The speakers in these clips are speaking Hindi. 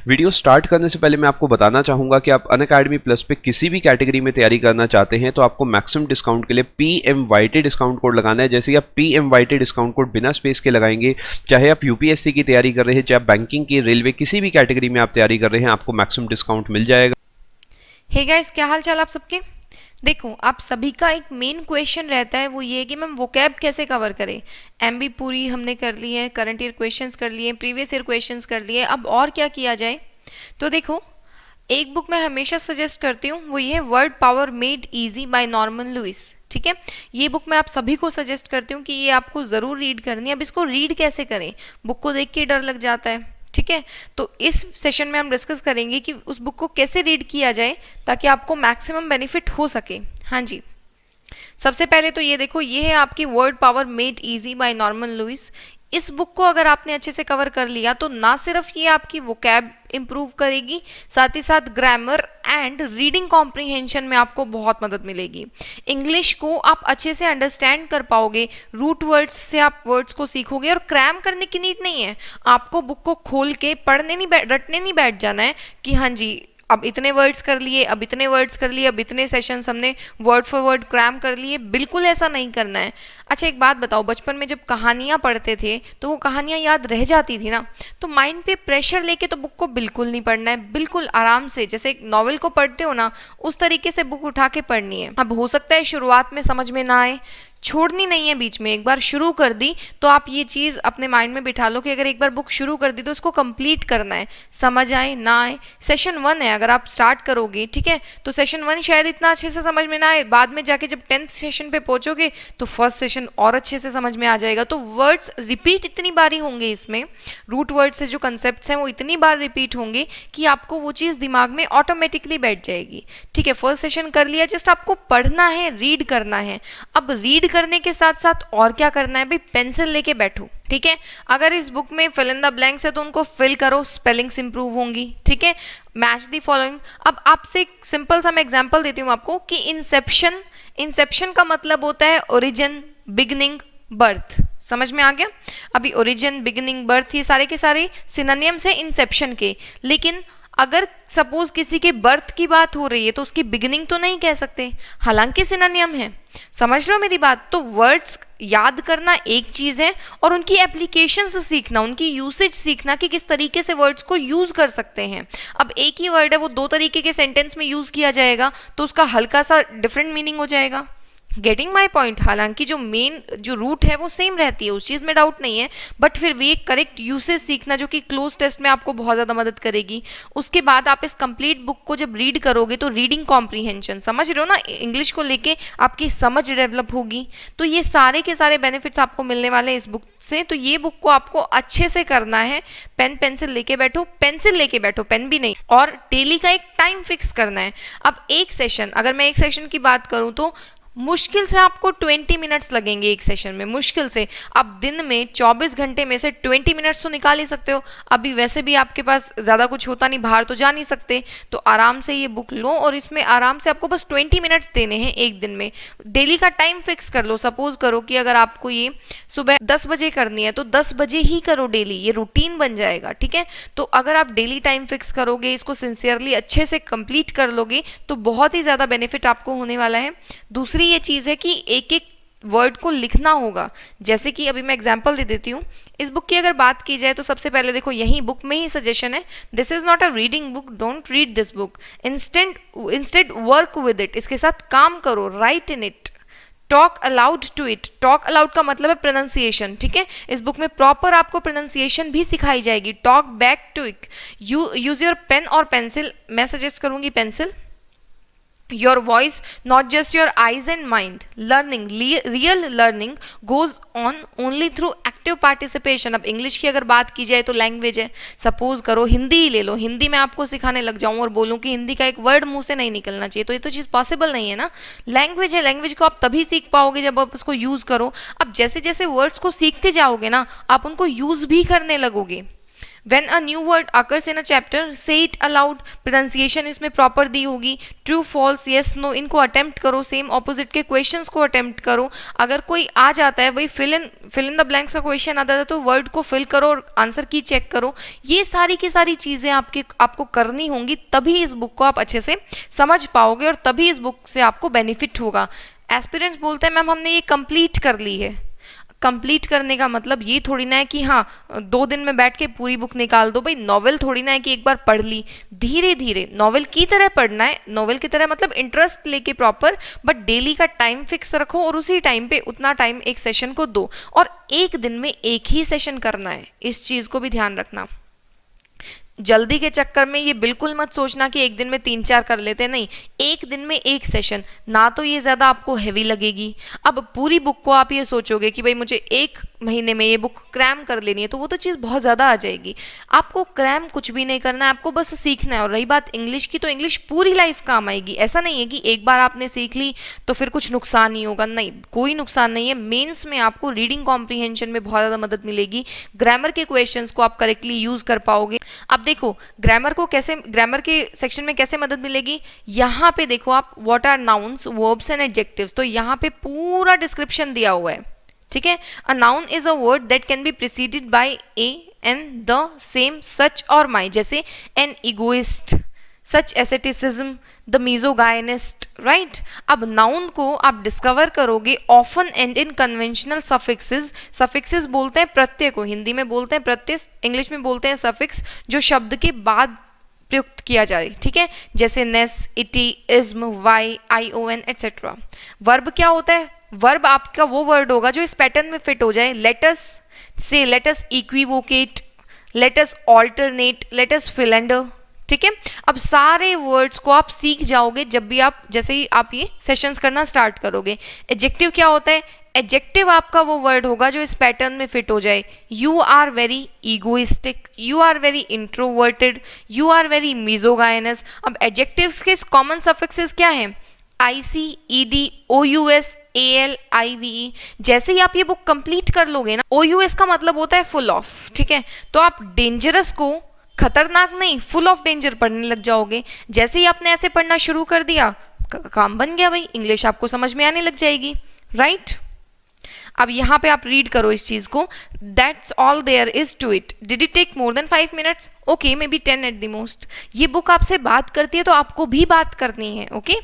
वीडियो स्टार्ट करने से पहले मैं आपको बताना चाहूँगा कि आप अनअकैडमी प्लस पे किसी भी कैटेगरी में तैयारी करना चाहते हैं तो आपको मैक्सिमम डिस्काउंट के लिए PMYT डिस्काउंट कोड लगाना है। जैसे कि आप PMYT डिस्काउंट कोड बिना स्पेस के लगाएंगे, चाहे आप UPSC की तैयारी कर रहे हैं, चाहे आप बैंकिंग की, रेलवे, किसी भी कैटेगरी में आप तैयारी कर रहे हैं, आपको मैक्सिमम डिस्काउंट मिल जाएगा। हे गाइस, क्या हाल चाल आप सबके। देखो, आप सभी का एक मेन क्वेश्चन रहता है, वो ये है कि मैम वोकैब कैसे कवर करें। एमबी पूरी हमने कर ली है, करंट ईयर क्वेश्चंस कर लिए, प्रीवियस ईयर क्वेश्चंस कर लिए, अब और क्या किया जाए। तो देखो, एक बुक मैं हमेशा सजेस्ट करती हूँ, वो ये है word power made easy by Norman Lewis. ठीक है, ये बुक मैं आप सभी को सजेस्ट करती हूँ कि ये आपको ज़रूर रीड करनी है। अब इसको रीड कैसे करें, बुक को देख के डर लग जाता है। ठीक है, तो इस सेशन में हम डिस्कस करेंगे कि उस बुक को कैसे रीड किया जाए ताकि आपको मैक्सिमम बेनिफिट हो सके। हाँ जी, सबसे पहले तो ये देखो, ये है आपकी word power made easy by Norman Lewis. इस बुक को अगर आपने अच्छे से कवर कर लिया तो ना सिर्फ ये आपकी वोकैब इंप्रूव करेगी, साथ ही साथ ग्रामर एंड रीडिंग कॉम्प्रिहेंशन में आपको बहुत मदद मिलेगी। इंग्लिश को आप अच्छे से अंडरस्टैंड कर पाओगे, रूट वर्ड्स से आप वर्ड्स को सीखोगे, और क्रैम करने की नीड नहीं है। आपको बुक को खोल के पढ़ने नहीं रटने नहीं बैठ जाना है कि हाँ जी अब इतने वर्ड्स कर लिए, अब इतने वर्ड्स कर लिए, अब इतने सेशंस हमने वर्ड फॉर वर्ड क्रैम कर लिए। बिल्कुल ऐसा नहीं करना है। अच्छा, एक बात बताओ, बचपन में जब कहानियाँ पढ़ते थे तो वो कहानियाँ याद रह जाती थी ना, तो माइंड पे प्रेशर लेके तो बुक को बिल्कुल नहीं पढ़ना है। बिल्कुल आराम से, जैसे एक नॉवेल को पढ़ते हो ना, उस तरीके से बुक उठा के पढ़नी है। अब हो सकता है शुरुआत में समझ में ना आए, छोड़नी नहीं है बीच में। एक बार शुरू कर दी तो आप ये चीज़ अपने माइंड में बिठा लो कि अगर एक बार बुक शुरू कर दी तो उसको कंप्लीट करना है, समझ आए ना आए। सेशन 1 है, अगर आप स्टार्ट करोगे, ठीक है, तो सेशन 1 शायद इतना अच्छे से समझ में ना आए, बाद में जाके जब 10th सेशन पे पहुंचोगे तो फर्स्ट सेशन और अच्छे से समझ में आ जाएगा। तो वर्ड्स रिपीट इतनी बारी होंगे इसमें, रूट वर्ड से जो कंसेप्ट हैं वो इतनी बार रिपीट होंगे कि आपको वो चीज़ दिमाग में ऑटोमेटिकली बैठ जाएगी। ठीक है, फर्स्ट सेशन कर लिया, जस्ट आपको पढ़ना है, रीड करना है। अब रीड करने के साथ साथ और क्या करना है भाई, पेंसिल लेके बैठो। ठीक है, अगर इस बुक में फिल इन द ब्लैंक्स है तो उनको फिल करो, स्पेलिंग्स इंप्रूव होंगी। ठीक है, मैच द फॉलोइंग। अब आपसे एक सिंपल सा मैं एग्जांपल देती हूँ आपको कि इंसेप्शन का मतलब होता है ओरिजिन, बिगनिंग, बर्थ। समझ में आ गया। अभी ओरिजिन, बिगिनिंग, बर्थ, ये सारे के सारे सिनोनिम्स हैं इंसेप्शन के। लेकिन अगर सपोज किसी के बर्थ की बात हो रही है तो उसकी बिगिनिंग तो नहीं कह सकते, हालांकि सिनोनिम है। समझ रहे हो मेरी बात। तो वर्ड्स याद करना एक चीज है और उनकी एप्लीकेशंस सीखना, उनकी यूसेज सीखना कि किस तरीके से वर्ड्स को यूज कर सकते हैं। अब एक ही वर्ड है, वो 2 तरीके के सेंटेंस में यूज किया जाएगा तो उसका हल्का सा डिफरेंट मीनिंग हो जाएगा। Getting my point. हालांकि जो मेन जो रूट है वो सेम रहती है, उस चीज़ में डाउट नहीं है, बट फिर भी एक करेक्ट यूसेज सीखना जो कि क्लोज टेस्ट में आपको बहुत ज़्यादा मदद करेगी। उसके बाद आप इस कंप्लीट बुक को जब रीड करोगे तो रीडिंग कॉम्प्रीहेंशन, समझ रहे हो ना, इंग्लिश को लेके आपकी समझ डेवलप होगी। तो ये सारे के सारे बेनिफिट्स आपको मिलने वाले हैं इस बुक से। तो ये बुक को आपको अच्छे से करना है। पेन पेंसिल लेके बैठो, पेन भी नहीं, और डेली का एक टाइम फिक्स करना है। अब एक सेशन, अगर मैं एक सेशन की बात करूँ तो मुश्किल से आपको 20 मिनट्स लगेंगे एक सेशन में, मुश्किल से। आप दिन में 24 घंटे में से 20 मिनट्स तो निकाल ही सकते हो। अभी वैसे भी आपके पास ज़्यादा कुछ होता नहीं, बाहर तो जा नहीं सकते, तो आराम से ये बुक लो और इसमें आराम से आपको बस 20 मिनट्स देने हैं एक दिन में। डेली का टाइम फिक्स कर लो। सपोज करो कि अगर आपको ये सुबह 10 बजे करनी है तो 10 बजे ही करो डेली, ये रूटीन बन जाएगा। ठीक है, तो अगर आप डेली टाइम फिक्स करोगे, इसको सिंसियरली अच्छे से कंप्लीट कर लोगे तो बहुत ही ज़्यादा बेनिफिट आपको होने वाला है। दूसरी ये चीज़ है कि एक एक वर्ड को लिखना होगा। जैसे कि अभी मैं एग्जांपल दे देती हूँ। इस बुक की अगर बात की जाए तो सबसे पहले देखो, यही बुक में ही सजेशन है, this is not a reading book, don't read this book, instead work with it. इसके साथ काम करो, right in it, talk aloud to it. Talk aloud का मतलब है प्रोनाउंसिएशन। ठीक है, इस बुक में प्रॉपर आपको प्रोनाउंसिएशन भी सिखाई जाएगी। Talk back to it, use your pen और पेंसिल। मैं सजेस्ट करूंगी pencil. your voice, not just your eyes and mind. Learning, real learning goes on only through active participation. अब इंग्लिश की अगर बात की जाए तो लैंग्वेज है, सपोज करो हिंदी ही ले लो, हिंदी में आपको सिखाने लग जाऊं और बोलूं कि हिंदी का एक वर्ड मुंह से नहीं निकलना चाहिए, तो ये तो चीज़ पॉसिबल नहीं है ना। लैंग्वेज है, लैंग्वेज को आप तभी सीख पाओगे जब आप उसको यूज़ करो। अब जैसे जैसे वर्ड्स को सीखते जाओगे ना, आप उनको यूज़ भी करने लगोगे। When a new word occurs in a chapter से इट अलाउड, प्रोनाउंसिएशन इसमें प्रॉपर दी होगी, ट्रू फॉल्स यस नो इनको अटेम्प्ट करो, सेम ऑपोजिट के क्वेश्चंस को अटेम्प्ट करो। अगर कोई आ जाता है भाई फिल इन द ब्लैंक्स का क्वेश्चन आता है तो वर्ड को फिल करो और आंसर की चेक करो। ये सारी की सारी चीजें आपको करनी होंगी, तभी इस बुक को आप अच्छे से समझ पाओगे और तभी इस बुक से आपको बेनिफिट होगा। एस्पिरेंट्स बोलते हैं मैम हमने ये कंप्लीट कर ली है। कंप्लीट करने का मतलब ये थोड़ी ना है कि हाँ 2 दिन में बैठ के पूरी बुक निकाल दो। भाई नॉवेल थोड़ी ना है कि एक बार पढ़ ली, धीरे धीरे नॉवेल की तरह पढ़ना है। नॉवेल की तरह मतलब इंटरेस्ट लेके प्रॉपर, बट डेली का टाइम फिक्स रखो और उसी टाइम पे उतना टाइम एक सेशन को दो, और एक दिन में एक ही सेशन करना है, इस चीज को भी ध्यान रखना। जल्दी के चक्कर में ये बिल्कुल मत सोचना कि एक दिन में 3-4 कर लेते हैं, नहीं, एक दिन में एक सेशन, ना तो ये ज़्यादा आपको हैवी लगेगी। अब पूरी बुक को आप ये सोचोगे कि भाई मुझे 1 महीने में ये बुक क्रैम कर लेनी है, तो वो तो चीज़ बहुत ज़्यादा आ जाएगी। आपको क्रैम कुछ भी नहीं करना है, आपको बस सीखना है। और रही बात इंग्लिश की, तो इंग्लिश पूरी लाइफ काम आएगी। ऐसा नहीं है कि एक बार आपने सीख ली तो फिर कुछ नुकसान नहीं होगा, नहीं, कोई नुकसान नहीं है। मेंस में आपको रीडिंग कॉम्प्रीहेंशन में बहुत ज़्यादा मदद मिलेगी, ग्रामर के क्वेश्चंस को आप करेक्टली यूज़ कर पाओगे। अब देखो ग्रामर के सेक्शन में कैसे मदद मिलेगी, यहाँ पे देखो आप what are nouns, verbs and adjectives, तो यहाँ पे पूरा डिस्क्रिप्शन दिया हुआ है, ठीक है। A noun is a word that can be preceded by a and the same such और माई, जैसे an egoist, such asceticism, the misogynist, right. अब नाउन को आप डिस्कवर करोगे often and in conventional suffixes. Suffixes बोलते हैं प्रत्यय को, हिंदी में बोलते हैं प्रत्यय, इंग्लिश में बोलते हैं सफिक्स, जो शब्द के बाद प्रयुक्त किया जाए, ठीक है, जैसे नेस, इटी, इज्म, वाई, आई ओ एन एटसेट्रा। वर्ब क्या होता है, वर्ब आपका वो वर्ड होगा जो इस पैटर्न में फिट हो जाए। Let's say, let's equivocate, let's alternate, let's philander, ठीक है। अब सारे वर्ड्स को आप सीख जाओगे जैसे ही आप ये सेशंस करना स्टार्ट करोगे। एडजेक्टिव क्या होता है, एडजेक्टिव आपका वो वर्ड होगा जो इस पैटर्न में फिट हो जाए। You are very egoistic, you are very introverted, you are very misogynous. अब एडजेक्टिव्स के कॉमन सफिक्सेस क्या हैं, IC, ED, OUS, AL, IVE। जैसे ही आप ये बुक कंप्लीट कर लोगे ना, OUS का मतलब होता है फुल ऑफ, ठीक है, तो आप डेंजरस को खतरनाक नहीं, फुल ऑफ डेंजर पढ़ने लग जाओगे। जैसे ही आपने ऐसे पढ़ना शुरू कर दिया, काम बन गया भाई, इंग्लिश आपको समझ में आने लग जाएगी, राइट। अब यहाँ पे आप रीड करो इस चीज को, that's all there is to it, did it take more than 5 minutes, okay, maybe 10 at the most. ये बुक आपसे बात करती है तो आपको भी बात करनी है, ओके।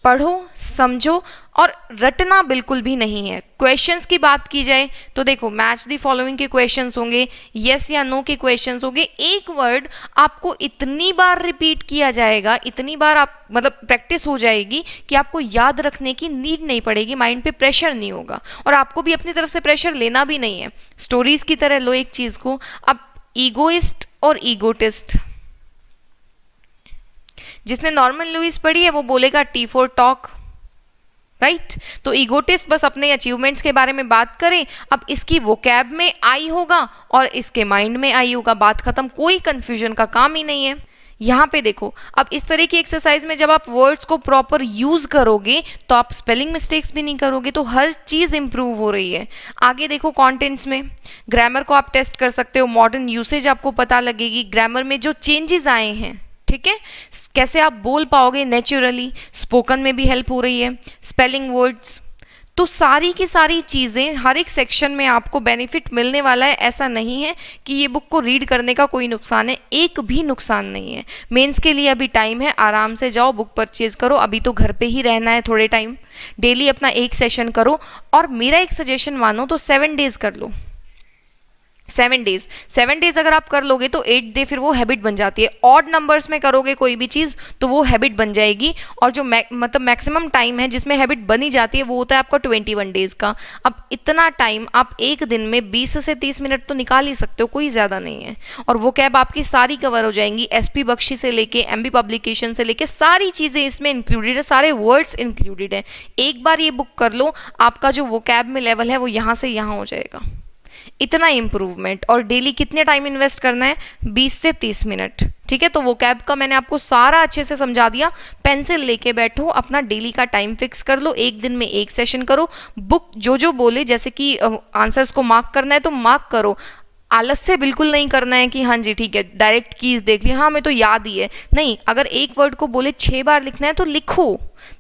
पढ़ो, समझो और रटना बिल्कुल भी नहीं है। क्वेश्चंस की बात की जाए तो देखो मैच द फॉलोइंग के क्वेश्चंस होंगे, यस या नो के क्वेश्चंस होंगे। एक वर्ड आपको इतनी बार रिपीट किया जाएगा, इतनी बार आप मतलब प्रैक्टिस हो जाएगी कि आपको याद रखने की नीड नहीं पड़ेगी, माइंड पे प्रेशर नहीं होगा और आपको भी अपनी तरफ से प्रेशर लेना भी नहीं है। स्टोरीज की तरह लो एक चीज को। अब ईगोइस्ट और ईगोटिस्ट, जिसने नॉर्मन लुइस पढ़ी है वो बोलेगा टी फॉर टॉक, राइट। तो ईगोटिस्ट बस अपने अचीवमेंट्स के बारे में बात करें। अब इसकी वोकैब में आई होगा और इसके माइंड में आई होगा, बात खत्म, कोई कंफ्यूजन का काम ही नहीं है। यहाँ पे देखो, अब इस तरह की एक्सरसाइज में जब आप वर्ड्स को प्रॉपर यूज करोगे तो आप स्पेलिंग मिस्टेक्स भी नहीं करोगे, तो हर चीज इंप्रूव हो रही है। आगे देखो कंटेंट्स में ग्रामर को आप टेस्ट कर सकते हो, मॉडर्न यूसेज आपको पता लगेगी, ग्रामर में जो चेंजेस आए हैं, ठीक है, कैसे आप बोल पाओगे नेचुरली, स्पोकन में भी हेल्प हो रही है, स्पेलिंग वर्ड्स, तो सारी की सारी चीज़ें हर एक सेक्शन में आपको बेनिफिट मिलने वाला है। ऐसा नहीं है कि ये बुक को रीड करने का कोई नुकसान है, एक भी नुकसान नहीं है। मेंस के लिए अभी टाइम है, आराम से जाओ बुक परचेज करो, अभी तो घर पे ही रहना है थोड़े टाइम, डेली अपना एक सेशन करो। और मेरा एक सजेशन मानो तो 7 डेज कर लो, 7 डेज अगर आप कर लोगे तो 8 डे फिर वो हैबिट बन जाती है। ऑड नंबर्स में करोगे कोई भी चीज़ तो वो हैबिट बन जाएगी, और जो मतलब मैक्सिमम टाइम है जिसमें हैबिट बनी जाती है वो होता है आपका 21 डेज का। अब इतना टाइम आप एक दिन में 20 से 30 मिनट तो निकाल ही सकते हो, कोई ज़्यादा नहीं है, और वो कैब आपकी सारी कवर हो जाएंगी। SP बख्शी से लेके MB पब्लिकेशन से लेके सारी चीज़ें इसमें इंक्लूडेड है, सारे वर्ड्स इंक्लूडेड है। एक बार ये बुक कर लो, आपका जो वो कैब में लेवल है वो यहाँ से यहाँ हो जाएगा, इतना इम्प्रूवमेंट। और डेली कितने टाइम इन्वेस्ट करना है, 20 से 30 मिनट, ठीक है। तो वो कैब का मैंने आपको सारा अच्छे से समझा दिया। पेंसिल लेके बैठो, अपना डेली का टाइम फिक्स कर लो, एक दिन में एक सेशन करो। बुक जो जो बोले, जैसे कि आंसर्स को मार्क करना है तो मार्क करो, आलस से बिल्कुल नहीं करना है कि हाँ जी ठीक है डायरेक्ट कीज देख ली, हाँ मैं तो याद ही है, नहीं, अगर एक वर्ड को बोले 6 बार लिखना है तो लिखो,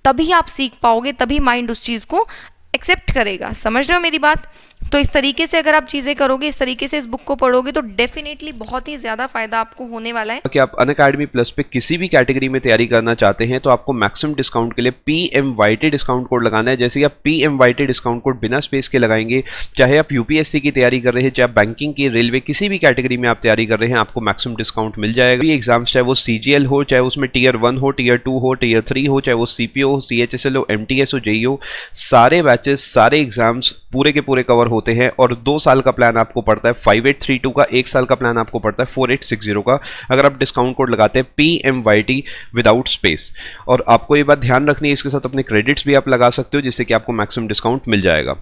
तभी आप सीख पाओगे, तभी माइंड उस चीज़ को एक्सेप्ट करेगा। समझ रहे हो मेरी बात? तो इस तरीके से अगर आप चीज़ें करोगे, इस तरीके से इस बुक को पढ़ोगे तो डेफिनेटली बहुत ही ज़्यादा फायदा आपको होने वाला है। कि आप अनअकैडमी प्लस पे किसी भी कैटेगरी में तैयारी करना चाहते हैं तो आपको मैक्सिमम डिस्काउंट के लिए PMYT डिस्काउंट कोड लगाना है। जैसे कि आप PMYT डिस्काउंट कोड बिना स्पेस के लगाएंगे, चाहे आप यूपीएससी की तैयारी कर रहे हैं, चाहे बैंकिंग की, रेलवे, किसी भी कैटेगरी में आप तैयारी कर रहे हैं, आपको मैक्सिमम डिस्काउंट मिल जाएगा। ये एग्जाम्स चाहे वो CGL हो, चाहे उसमें Tier 1 हो, Tier 2 हो, Tier 3 हो, चाहे वो CPO हो, CHSL हो, MTS हो, JEE हो, सारे बैचेस, सारे एग्जाम्स पूरे के पूरे कवर होते हैं। और 2 साल का प्लान आपको पड़ता है 5832 का, 1 साल का प्लान आपको पड़ता है 4860 का, अगर आप डिस्काउंट कोड लगाते हैं PMYT विदाउट स्पेस। और आपको ये बात ध्यान रखनी है, इसके साथ अपने क्रेडिट्स भी आप लगा सकते हो जिससे कि आपको मैक्सिमम डिस्काउंट मिल जाएगा।